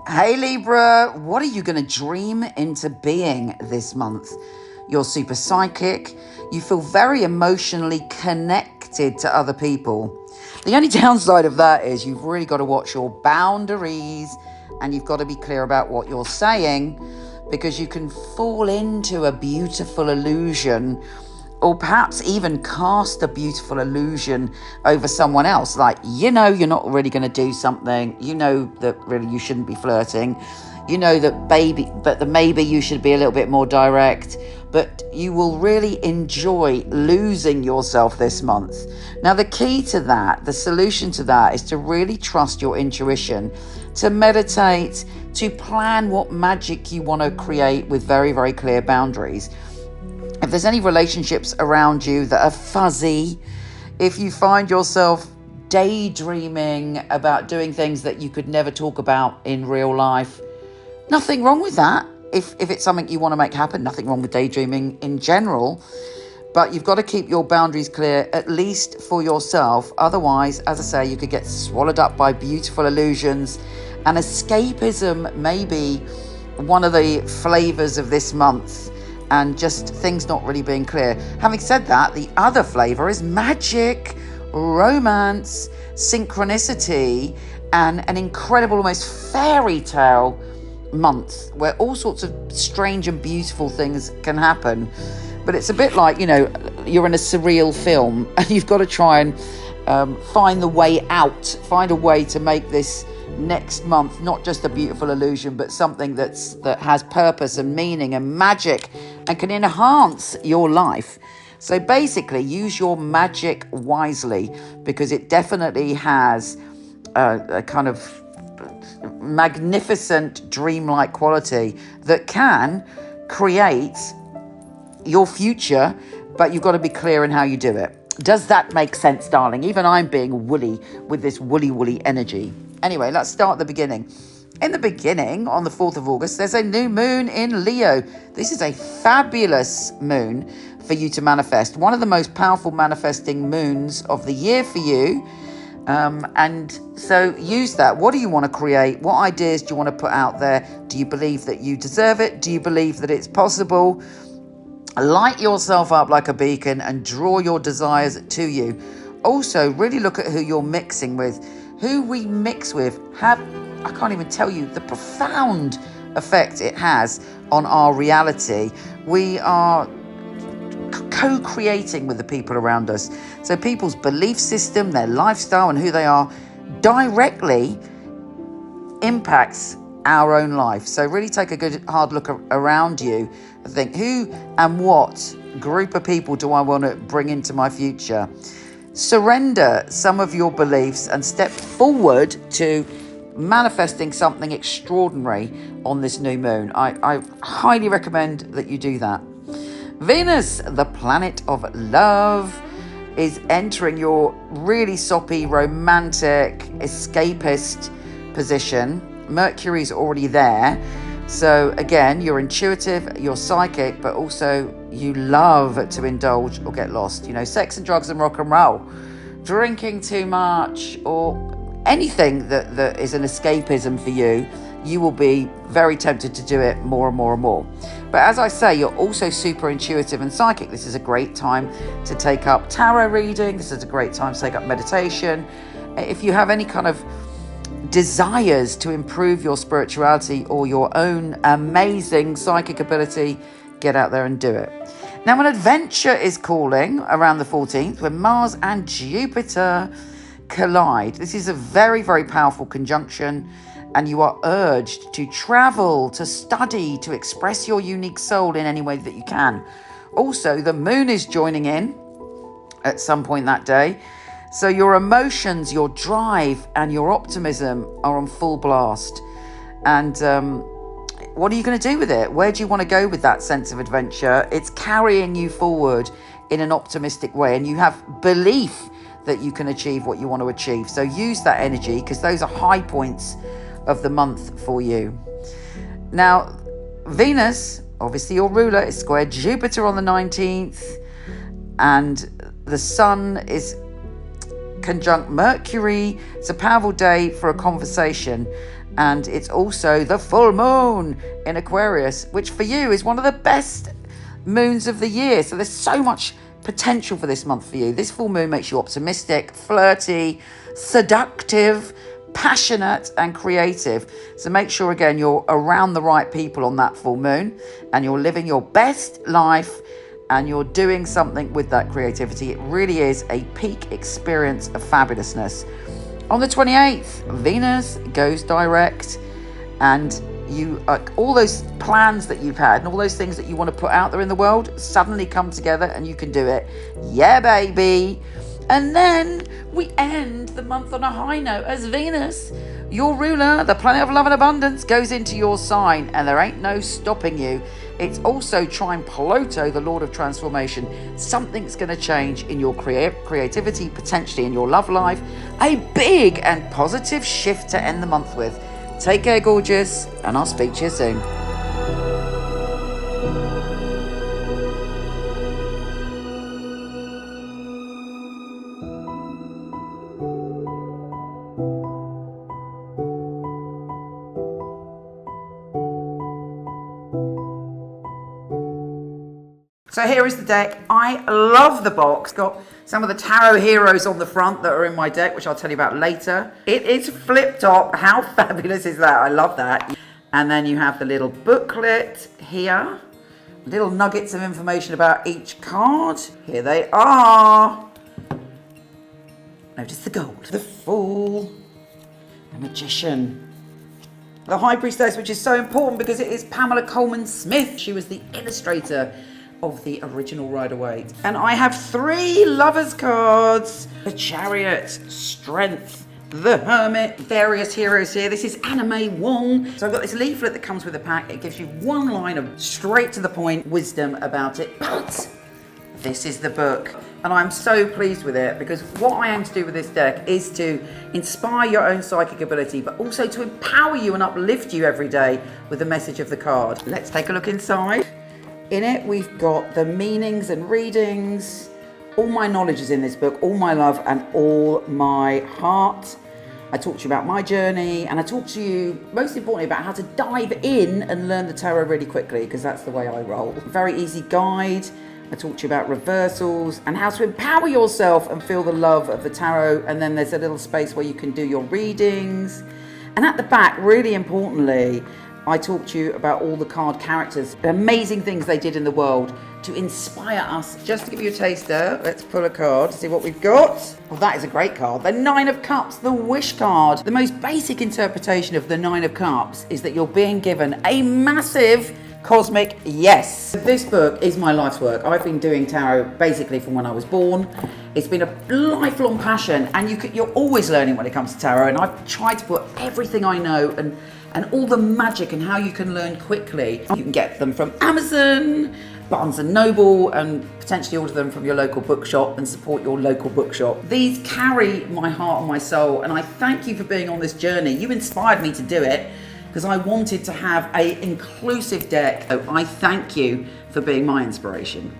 Hey Libra, what are you going to dream into being this month? You're super psychic. You feel very emotionally connected to other people. The only downside of that is you've really got to watch your boundaries and you've got to be clear about what you're saying, because you can fall into a beautiful illusion or perhaps even cast a beautiful illusion over someone else. Like, you're not really going to do something. You know that really you shouldn't be flirting. You know that maybe you should be a little bit more direct. But you will really enjoy losing yourself this month. Now, the key to that, the solution to that, is to really trust your intuition, to meditate, to plan what magic you want to create with very, very clear boundaries. If there's any relationships around you that are fuzzy, if you find yourself daydreaming about doing things that you could never talk about in real life, nothing wrong with that. If it's something you want to make happen, nothing wrong with daydreaming in general. But you've got to keep your boundaries clear, at least for yourself. Otherwise, as I say, you could get swallowed up by beautiful illusions. And escapism may be one of the flavors of this month, and just things not really being clear. Having said that, the other flavor is magic, romance, synchronicity, and an incredible, almost fairy tale month where all sorts of strange and beautiful things can happen. But it's a bit like, you're in a surreal film and you've got to try and find the way out, find a way to make this next month not just a beautiful illusion, but something that has purpose and meaning and magic and can enhance your life. So basically, use your magic wisely, because it definitely has a kind of magnificent dreamlike quality that can create your future, but you've got to be clear in how you do it. Does that make sense, darling? Even I'm being woolly with this woolly energy. Anyway, let's start at the beginning. In the beginning, on the 4th of August, there's a new moon in Leo. This is a fabulous moon for you to manifest. One of the most powerful manifesting moons of the year for you. And so use that. What do you want to create? What ideas do you want to put out there? Do you believe that you deserve it? Do you believe that it's possible? Light yourself up like a beacon and draw your desires to you. Also, really look at who you're mixing with. Who we mix with I can't even tell you the profound effect it has on our reality. We are co-creating with the people around us. So people's belief system, their lifestyle and who they are directly impacts our own life. So really take a good hard look around you and think, who and what group of people do I want to bring into my future? Surrender some of your beliefs and step forward to manifesting something extraordinary on this new moon. I highly recommend that you do that. Venus, the planet of love, is entering your really soppy, romantic, escapist position. Mercury's already there. So again, you're intuitive, you're psychic, but also you love to indulge or get lost. Sex and drugs and rock and roll, drinking too much, or anything that is an escapism for you, you will be very tempted to do it more and more and more. But as I say, you're also super intuitive and psychic. This is a great time to take up tarot reading. This is a great time to take up meditation. If you have any kind of desires to improve your spirituality or your own amazing psychic ability, get out there and do it. Now, an adventure is calling around the 14th when Mars and Jupiter collide. This is a very, very powerful conjunction, and you are urged to travel, to study, to express your unique soul in any way that you can. Also, the moon is joining in at some point that day. So your emotions, your drive, and your optimism are on full blast. And what are you going to do with it? Where do you want to go with that sense of adventure? It's carrying you forward in an optimistic way, and you have belief that you can achieve what you want to achieve. So use that energy, because those are high points of the month for you. Now, Venus, obviously your ruler, is squared Jupiter on the 19th, and the sun is conjunct Mercury. It's a powerful day for a conversation. And it's also the full moon in Aquarius, which for you is one of the best moons of the year. So there's so much potential for this month for you. This full moon makes you optimistic, flirty, seductive, passionate and creative. So make sure again you're around the right people on that full moon and you're living your best life and you're doing something with that creativity. It really is a peak experience of fabulousness. On the 28th, Venus goes direct, and you all those plans that you've had and all those things that you want to put out there in the world suddenly come together and you can do it. Yeah, baby. And then we end the month on a high note as Venus, your ruler, the planet of love and abundance, goes into your sign, and there ain't no stopping you. It's also trine Pluto, the Lord of transformation. Something's going to change in your creativity, potentially in your love life. A big and positive shift to end the month with. Take care, gorgeous, and I'll speak to you soon. So here is the deck. I love the box. Got some of the tarot heroes on the front that are in my deck, which I'll tell you about later. It is flip top. How fabulous is that? I love that. And then you have the little booklet here. Little nuggets of information about each card. Here they are. Notice the gold. The Fool. The Magician. The High Priestess, which is so important because it is Pamela Coleman Smith. She was the illustrator of the original Rider-Waite. And I have 3 Lovers cards. The Chariot, Strength, the Hermit, various heroes here. This is Anna May Wong. So I've got this leaflet that comes with the pack. It gives you one line of straight to the point wisdom about it. But this is the book. And I'm so pleased with it because what I aim to do with this deck is to inspire your own psychic ability, but also to empower you and uplift you every day with the message of the card. Let's take a look inside. In it, we've got the meanings and readings. All my knowledge is in this book, all my love and all my heart. I talk to you about my journey, and I talk to you, most importantly, about how to dive in and learn the tarot really quickly, because that's the way I roll. Very easy guide. I talk to you about reversals and how to empower yourself and feel the love of the tarot. And then there's a little space where you can do your readings. And at the back, really importantly, I talk to you about all the card characters, the amazing things they did in the world to inspire us. Just to give you a taster, let's pull a card to see what we've got. Well, that is a great card. The 9 of Cups, the Wish card. The most basic interpretation of the 9 of Cups is that you're being given a massive cosmic yes. This book is my life's work. I've been doing tarot basically from when I was born. It's been a lifelong passion, and you're always learning when it comes to tarot, and I've tried to put everything I know and all the magic and how you can learn quickly. You can get them from Amazon, Barnes & Noble, and potentially order them from your local bookshop and support your local bookshop. These carry my heart and my soul, and I thank you for being on this journey. You inspired me to do it because I wanted to have an inclusive deck. So I thank you for being my inspiration.